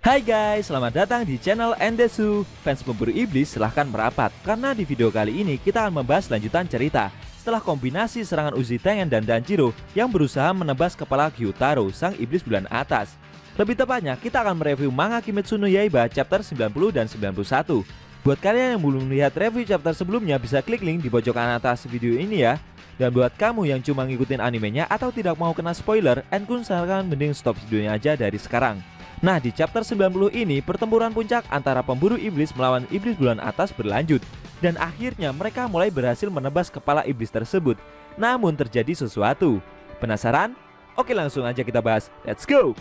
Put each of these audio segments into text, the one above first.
Hai guys, selamat datang di channel Endesu. Fans pemburu iblis silahkan merapat, karena di video kali ini kita akan membahas lanjutan cerita setelah kombinasi serangan Uzi Tengen dan Tanjiro yang berusaha menebas kepala Gyutaro, sang iblis bulan atas. Lebih tepatnya, kita akan mereview manga Kimetsu no Yaiba chapter 90 dan 91. Buat kalian yang belum lihat review chapter sebelumnya, bisa klik link di pojokan atas video ini ya. Dan buat kamu yang cuma ngikutin animenya atau tidak mau kena spoiler, Enkun sarankan mending stop videonya aja dari sekarang. Nah, di chapter 90 ini pertempuran puncak antara pemburu iblis melawan iblis bulan atas berlanjut. Dan akhirnya mereka mulai berhasil menebas kepala iblis tersebut. Namun terjadi sesuatu. Penasaran? Oke, langsung aja kita bahas. Let's go!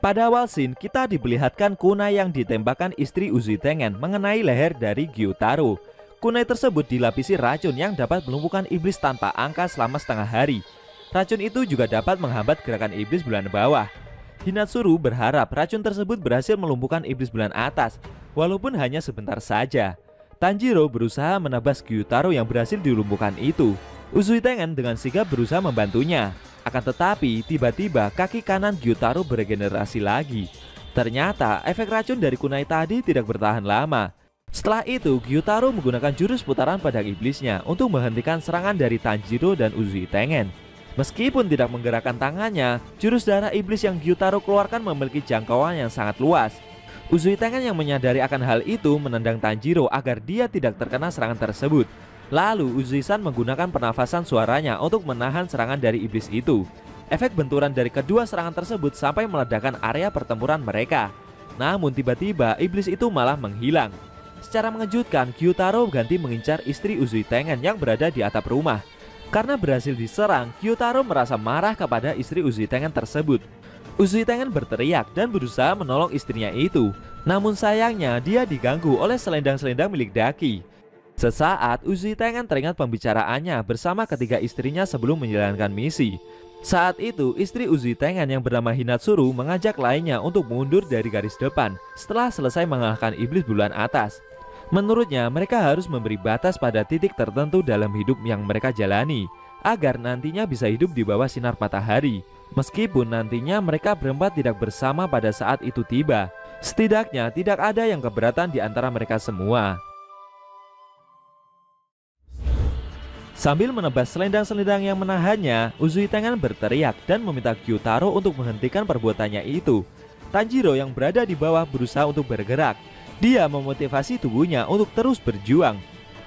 Pada awal scene, kita diperlihatkan kunai yang ditembakkan istri Uzi Tengen mengenai leher dari Gyutaro. Kunai tersebut dilapisi racun yang dapat melumpuhkan iblis tanpa angka selama setengah hari. Racun itu juga dapat menghambat gerakan iblis bulan bawah. Hinatsuru berharap racun tersebut berhasil melumpuhkan iblis bulan atas, walaupun hanya sebentar saja. Tanjiro berusaha menebas Gyutaro yang berhasil dilumpuhkan itu. Uzi Tengen dengan sigap berusaha membantunya. Akan tetapi, tiba-tiba kaki kanan Gyutaro beregenerasi lagi. Ternyata efek racun dari kunai tadi tidak bertahan lama. Setelah itu, Gyutaro menggunakan jurus putaran pedang iblisnya untuk menghentikan serangan dari Tanjiro dan Uzi Tengen. Meskipun tidak menggerakkan tangannya, jurus darah iblis yang Gyutaro keluarkan memiliki jangkauan yang sangat luas. Uzi Tengen yang menyadari akan hal itu menendang Tanjiro agar dia tidak terkena serangan tersebut. Lalu Uzi-san menggunakan pernafasan suaranya untuk menahan serangan dari iblis itu. Efek benturan dari kedua serangan tersebut sampai meledakkan area pertempuran mereka. Namun tiba-tiba iblis itu malah menghilang. Secara mengejutkan, Gyutaro ganti mengincar istri Uzi Tengen yang berada di atap rumah. Karena berhasil diserang, Gyutaro merasa marah kepada istri Uzi Tengen tersebut. Uzi Tengen berteriak dan berusaha menolong istrinya itu. Namun sayangnya dia diganggu oleh selendang-selendang milik Daki. Sesaat Uzi Tengen teringat pembicaraannya bersama ketiga istrinya sebelum menjalankan misi. Saat itu istri Uzi Tengen yang bernama Hinatsuru mengajak lainnya untuk mundur dari garis depan setelah selesai mengalahkan iblis bulan atas. Menurutnya mereka harus memberi batas pada titik tertentu dalam hidup yang mereka jalani agar nantinya bisa hidup di bawah sinar matahari. Meskipun nantinya mereka berempat tidak bersama pada saat itu tiba, setidaknya tidak ada yang keberatan di antara mereka semua. Sambil menebas selendang-selendang yang menahannya, Uzi Tengen berteriak dan meminta Gyutaro untuk menghentikan perbuatannya itu. Tanjiro yang berada di bawah berusaha untuk bergerak. Dia memotivasi tubuhnya untuk terus berjuang,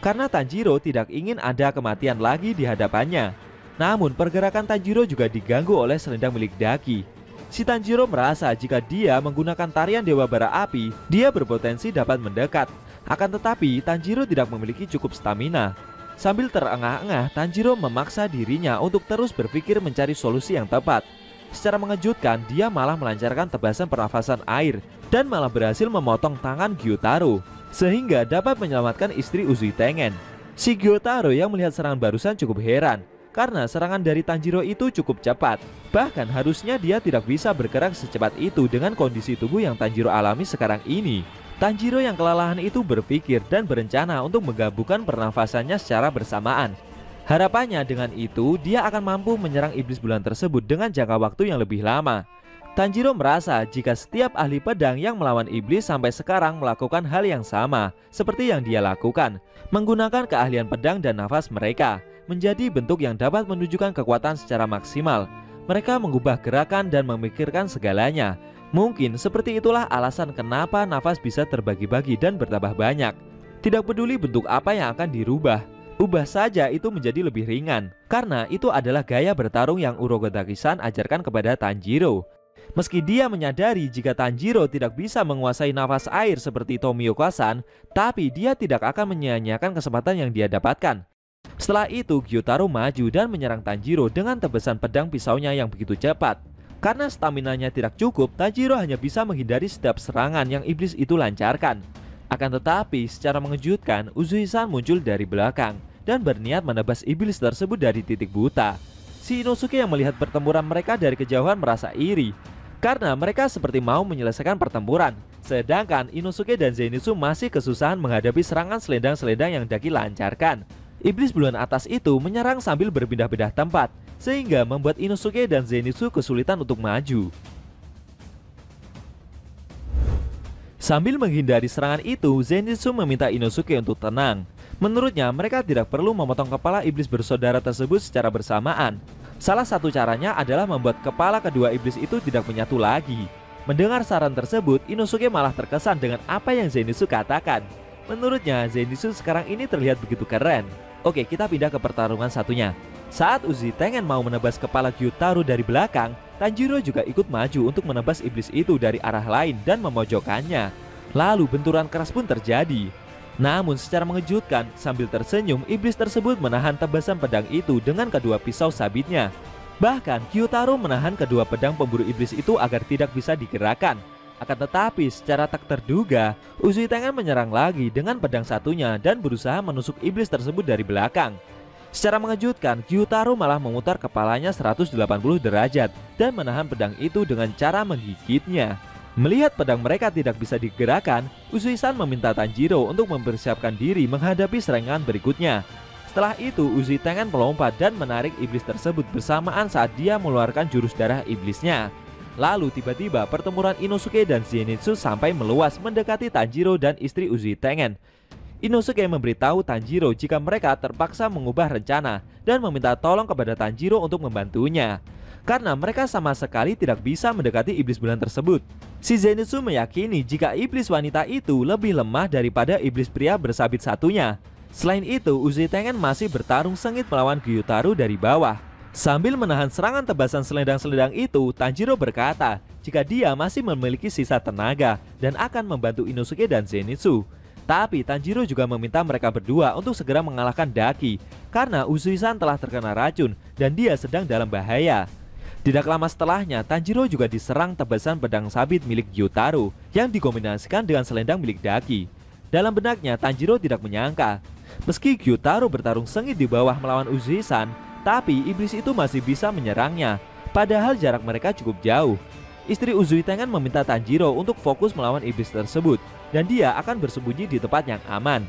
karena Tanjiro tidak ingin ada kematian lagi di hadapannya. Namun pergerakan Tanjiro juga diganggu oleh selendang milik Daki. Si Tanjiro merasa jika dia menggunakan tarian Dewa Bara Api, dia berpotensi dapat mendekat. Akan tetapi Tanjiro tidak memiliki cukup stamina. Sambil terengah-engah, Tanjiro memaksa dirinya untuk terus berpikir mencari solusi yang tepat. Secara mengejutkan, dia malah melancarkan tebasan pernafasan air dan malah berhasil memotong tangan Gyutaro sehingga dapat menyelamatkan istri Uzi Tengen. Si Gyutaro yang melihat serangan barusan cukup heran karena serangan dari Tanjiro itu cukup cepat. Bahkan harusnya dia tidak bisa bergerak secepat itu dengan kondisi tubuh yang Tanjiro alami sekarang ini. Tanjiro yang kelelahan itu berpikir dan berencana untuk menggabungkan pernafasannya secara bersamaan. Harapannya dengan itu dia akan mampu menyerang iblis bulan tersebut dengan jangka waktu yang lebih lama. Tanjiro merasa jika setiap ahli pedang yang melawan iblis sampai sekarang melakukan hal yang sama seperti yang dia lakukan, menggunakan keahlian pedang dan nafas mereka menjadi bentuk yang dapat menunjukkan kekuatan secara maksimal. Mereka mengubah gerakan dan memikirkan segalanya. Mungkin seperti itulah alasan kenapa nafas bisa terbagi-bagi dan bertambah banyak. Tidak peduli bentuk apa yang akan dirubah, ubah saja itu menjadi lebih ringan. Karena itu adalah gaya bertarung yang Urokodaki-san ajarkan kepada Tanjiro. Meski dia menyadari jika Tanjiro tidak bisa menguasai nafas air seperti Tomioka-san, tapi dia tidak akan menyia-nyiakan kesempatan yang dia dapatkan. Setelah itu Gyutaro maju dan menyerang Tanjiro dengan tebasan pedang pisaunya yang begitu cepat. Karena staminanya tidak cukup, Tanjiro hanya bisa menghindari setiap serangan yang iblis itu lancarkan. Akan tetapi, secara mengejutkan, Uzi-san muncul dari belakang dan berniat menebas iblis tersebut dari titik buta. Si Inosuke yang melihat pertempuran mereka dari kejauhan merasa iri, karena mereka seperti mau menyelesaikan pertempuran. Sedangkan Inosuke dan Zenitsu masih kesusahan menghadapi serangan selendang-selendang yang Daki lancarkan. Iblis bulan atas itu menyerang sambil berpindah-pindah tempat, sehingga membuat Inosuke dan Zenitsu kesulitan untuk maju. Sambil menghindari serangan itu, Zenitsu meminta Inosuke untuk tenang. Menurutnya, mereka tidak perlu memotong kepala iblis bersaudara tersebut secara bersamaan. Salah satu caranya adalah membuat kepala kedua iblis itu tidak menyatu lagi. Mendengar saran tersebut, Inosuke malah terkesan dengan apa yang Zenitsu katakan. Menurutnya, Zenitsu sekarang ini terlihat begitu keren. Oke, kita pindah ke pertarungan satunya. Saat Uzui Tengen mau menebas kepala Gyutaro dari belakang, Tanjiro juga ikut maju untuk menebas iblis itu dari arah lain dan memojokkannya. Lalu benturan keras pun terjadi. Namun secara mengejutkan, sambil tersenyum, iblis tersebut menahan tebasan pedang itu dengan kedua pisau sabitnya. Bahkan Gyutaro menahan kedua pedang pemburu iblis itu agar tidak bisa digerakkan. Akan tetapi secara tak terduga, Uzui Tengen menyerang lagi dengan pedang satunya dan berusaha menusuk iblis tersebut dari belakang. Secara mengejutkan, Gyutaro malah memutar kepalanya 180 derajat dan menahan pedang itu dengan cara menggigitnya. Melihat pedang mereka tidak bisa digerakkan, Uzui-san meminta Tanjiro untuk mempersiapkan diri menghadapi serangan berikutnya. Setelah itu, Uzui Tengen melompat dan menarik iblis tersebut bersamaan saat dia mengeluarkan jurus darah iblisnya. Lalu tiba-tiba pertempuran Inosuke dan Zenitsu sampai meluas mendekati Tanjiro dan istri Uzui Tengen. Inosuke memberitahu Tanjiro jika mereka terpaksa mengubah rencana dan meminta tolong kepada Tanjiro untuk membantunya. Karena mereka sama sekali tidak bisa mendekati iblis bulan tersebut. Si Zenitsu meyakini jika iblis wanita itu lebih lemah daripada iblis pria bersabit satunya. Selain itu, Uzui Tengen masih bertarung sengit melawan Gyutaro dari bawah. Sambil menahan serangan tebasan selendang-selendang itu, Tanjiro berkata jika dia masih memiliki sisa tenaga dan akan membantu Inosuke dan Zenitsu. Tapi Tanjiro juga meminta mereka berdua untuk segera mengalahkan Daki karena Uzui-san telah terkena racun dan dia sedang dalam bahaya. Tidak lama setelahnya, Tanjiro juga diserang tebasan pedang sabit milik Gyutaro yang dikombinasikan dengan selendang milik Daki. Dalam benaknya, Tanjiro tidak menyangka meski Gyutaro bertarung sengit di bawah melawan Uzui-san, tapi iblis itu masih bisa menyerangnya, padahal jarak mereka cukup jauh. Istri Uzui Tengen meminta Tanjiro untuk fokus melawan iblis tersebut, dan dia akan bersembunyi di tempat yang aman.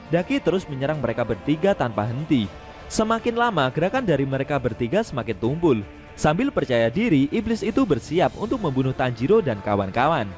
Daki terus menyerang mereka bertiga tanpa henti. Semakin lama, gerakan dari mereka bertiga semakin tumpul. Sambil percaya diri, iblis itu bersiap untuk membunuh Tanjiro dan kawan-kawan.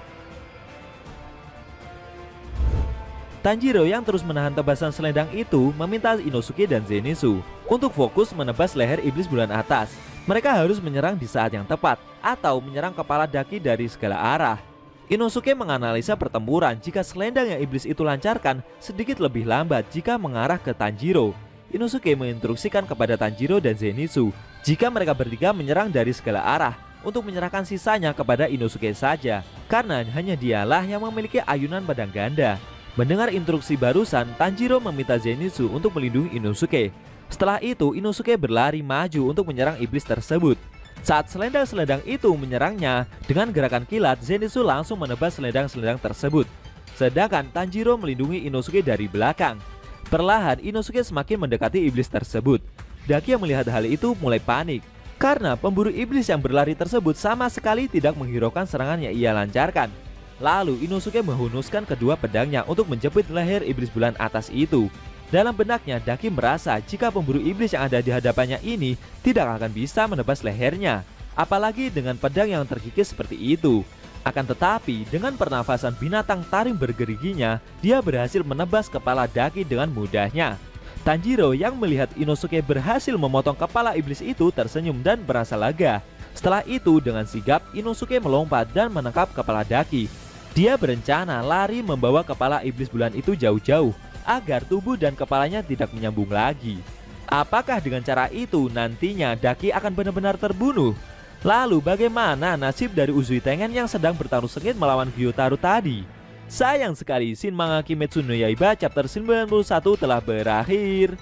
Tanjiro yang terus menahan tebasan selendang itu meminta Inosuke dan Zenitsu untuk fokus menebas leher iblis bulan atas. Mereka harus menyerang di saat yang tepat atau menyerang kepala Daki dari segala arah. Inosuke menganalisa pertempuran jika selendang yang iblis itu lancarkan sedikit lebih lambat jika mengarah ke Tanjiro. Inosuke menginstruksikan kepada Tanjiro dan Zenitsu jika mereka bertiga menyerang dari segala arah untuk menyerahkan sisanya kepada Inosuke saja, karena hanya dialah yang memiliki ayunan pedang ganda. Mendengar instruksi barusan, Tanjiro meminta Zenitsu untuk melindungi Inosuke. Setelah itu, Inosuke berlari maju untuk menyerang iblis tersebut. Saat selendang-selendang itu menyerangnya, dengan gerakan kilat, Zenitsu langsung menebas selendang-selendang tersebut. Sedangkan Tanjiro melindungi Inosuke dari belakang. Perlahan, Inosuke semakin mendekati iblis tersebut. Daki yang melihat hal itu mulai panik, karena pemburu iblis yang berlari tersebut sama sekali tidak menghiraukan serangan yang ia lancarkan. Lalu Inosuke menghunuskan kedua pedangnya untuk menjepit leher iblis bulan atas itu. Dalam benaknya, Daki merasa jika pemburu iblis yang ada di hadapannya ini tidak akan bisa menebas lehernya, apalagi dengan pedang yang terkikis seperti itu. Akan tetapi, dengan pernafasan binatang taring bergeriginya, dia berhasil menebas kepala Daki dengan mudahnya. Tanjiro yang melihat Inosuke berhasil memotong kepala iblis itu tersenyum dan merasa lega. Setelah itu, dengan sigap, Inosuke melompat dan menangkap kepala Daki. Dia berencana lari membawa kepala iblis bulan itu jauh-jauh agar tubuh dan kepalanya tidak menyambung lagi. Apakah dengan cara itu nantinya Daki akan benar-benar terbunuh? Lalu bagaimana nasib dari Uzui Tengen yang sedang bertarung sengit melawan Gyutaro tadi? Sayang sekali, Shin Manga Kimetsu no Yaiba chapter 91 telah berakhir.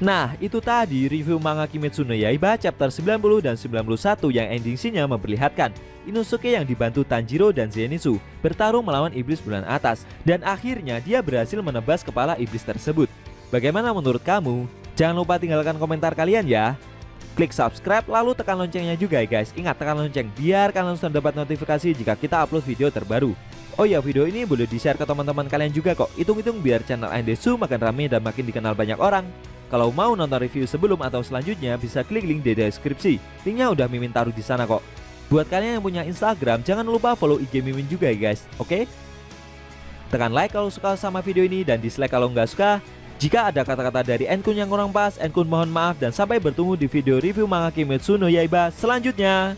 Nah, itu tadi review manga Kimetsu no Yaiba chapter 90 dan 91 yang ending scene-nya memperlihatkan Inosuke yang dibantu Tanjiro dan Zenitsu bertarung melawan iblis bulan atas, dan akhirnya dia berhasil menebas kepala iblis tersebut. Bagaimana menurut kamu? Jangan lupa tinggalkan komentar kalian ya. Klik subscribe lalu tekan loncengnya juga ya guys. Ingat, tekan lonceng biar kalian langsung dapat notifikasi jika kita upload video terbaru. Oh ya, video ini boleh di-share ke teman-teman kalian juga kok. Hitung-hitung biar channel Andesu makin rame dan makin dikenal banyak orang. Kalau mau nonton review sebelum atau selanjutnya bisa klik link di deskripsi. Linknya udah Mimin taruh di sana kok. Buat kalian yang punya Instagram, jangan lupa follow IG Mimin juga ya guys, oke? Tekan like kalau suka sama video ini dan dislike kalau nggak suka. Jika ada kata-kata dari Enkun yang kurang pas, Enkun mohon maaf dan sampai bertemu di video review manga Kimetsu no Yaiba selanjutnya.